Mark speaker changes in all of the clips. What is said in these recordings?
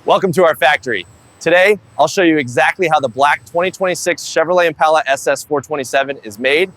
Speaker 1: Welcome to our factory. Today, I'll show you exactly how the black 2026 Chevrolet Impala SS 427 is made.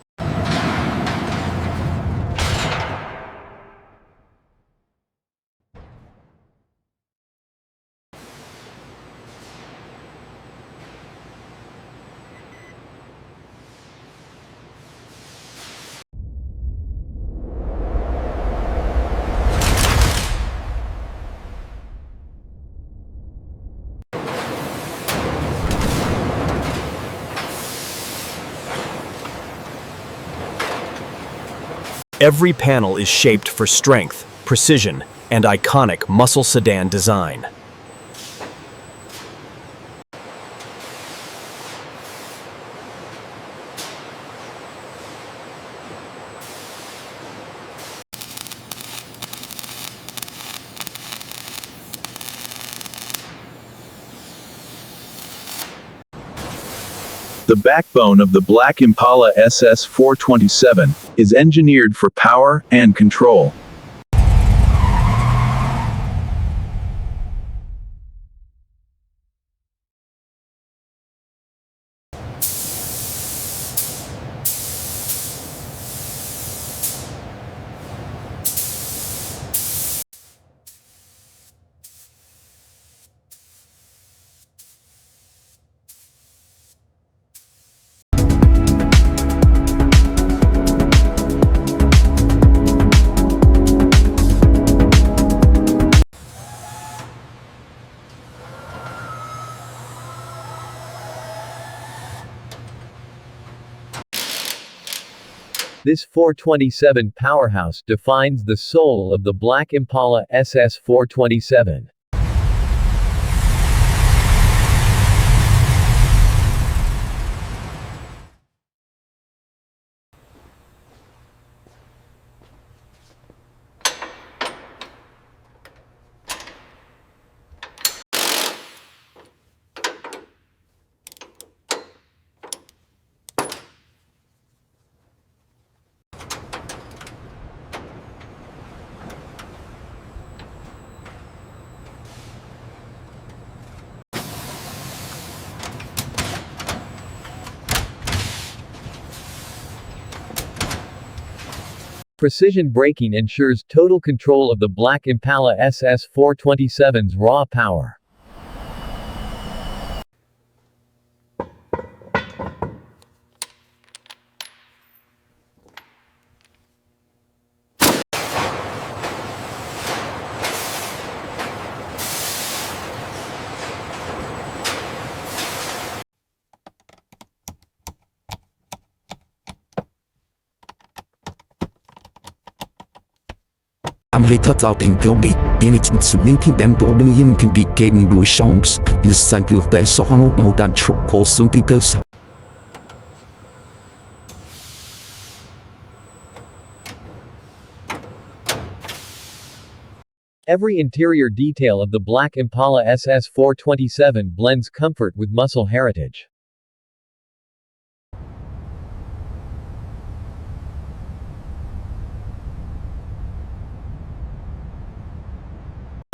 Speaker 2: Every panel is shaped for strength, precision, and iconic muscle sedan design.
Speaker 3: The backbone of the black Impala SS 427 is engineered for power and control. This 427 powerhouse defines the soul of the black Impala SS 427. Precision braking ensures total control of the black Impala SS 427's raw power.
Speaker 4: I'm later talking to me, and it's making them to million can be getting blue songs. This cycle of the song more than trouble soon because
Speaker 3: Every interior detail of the black Impala SS 427 blends comfort with muscle heritage.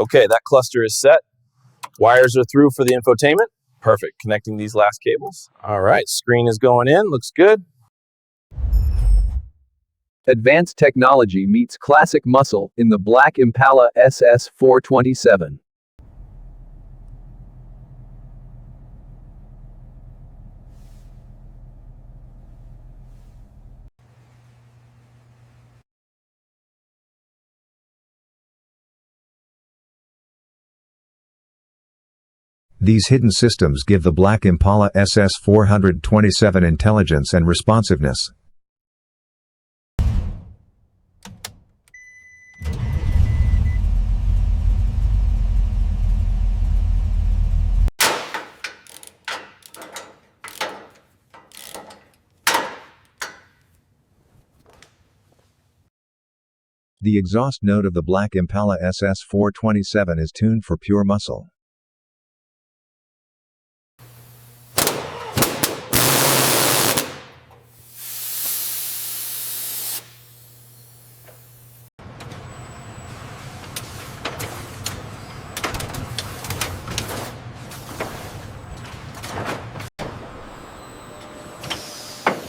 Speaker 1: Okay, that cluster is set. Wires are through for the infotainment. Perfect, connecting these last cables. All right, screen is going in, looks good.
Speaker 3: Advanced technology meets classic muscle in the black Impala SS 427.
Speaker 5: These hidden systems give the black Impala SS 427 intelligence and responsiveness. The exhaust note of the black Impala SS 427 is tuned for pure muscle.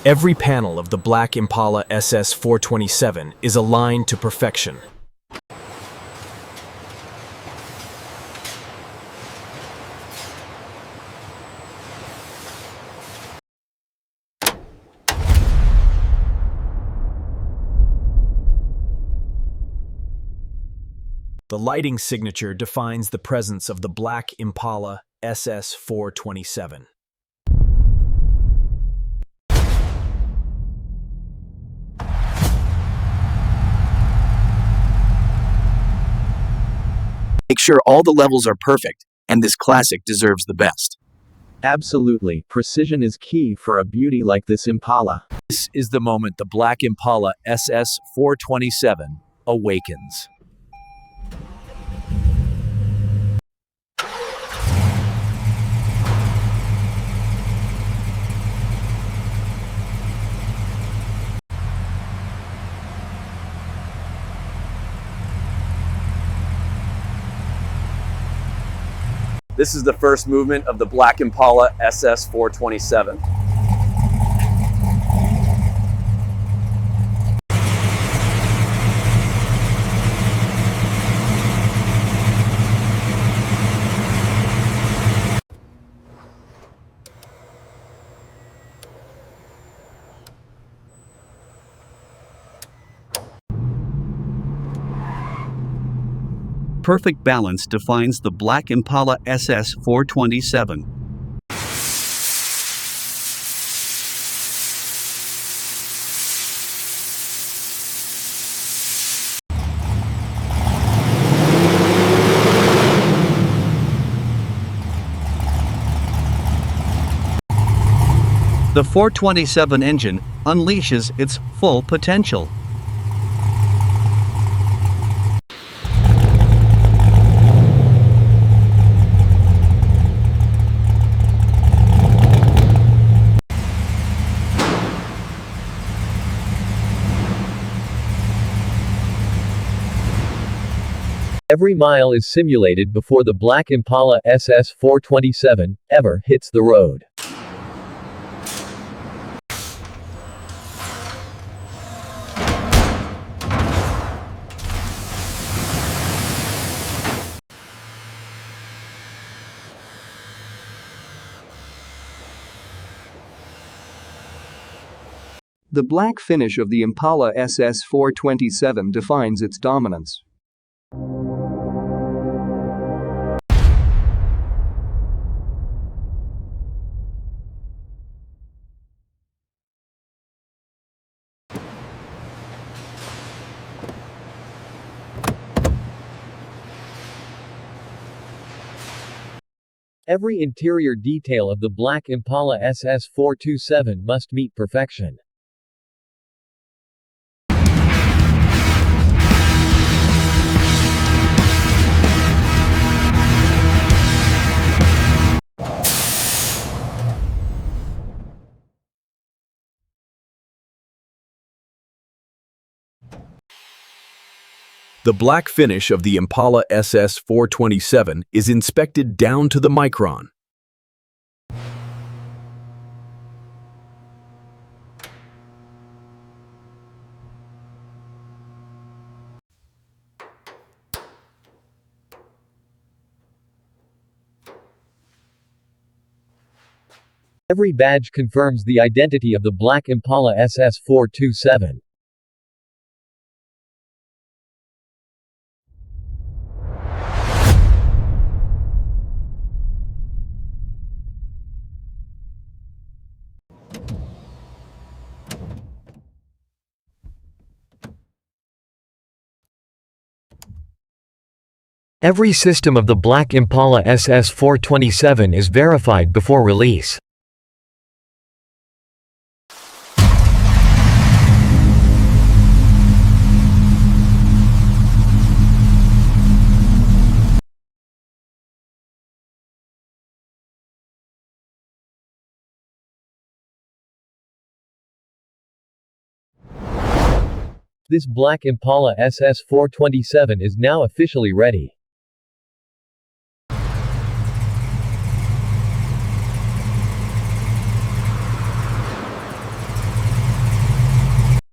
Speaker 2: Every panel of the Black Impala SS 427 is aligned to perfection. The lighting signature defines the presence of the Black Impala SS 427.
Speaker 6: Make sure all the levels are perfect, and this classic deserves the best.
Speaker 3: Absolutely, precision is key for a beauty like this Impala.
Speaker 2: This is the moment the Black Impala SS 427 awakens.
Speaker 1: This is the first movement of the Black Impala SS 427.
Speaker 6: Perfect balance defines the Black Impala SS 427. The 427 engine unleashes its full potential.
Speaker 3: Every mile is simulated before the Black Impala SS 427 ever hits the road.
Speaker 7: The black finish of the Impala SS 427 defines its dominance.
Speaker 3: Every interior detail of the Black Impala SS 427 must meet perfection.
Speaker 2: The black finish of the Impala SS 427 is inspected down to the micron.
Speaker 3: Every badge confirms the identity of the Black Impala SS 427. Every system of the Black Impala SS 427 is verified before release. This Black Impala SS 427 is now officially ready.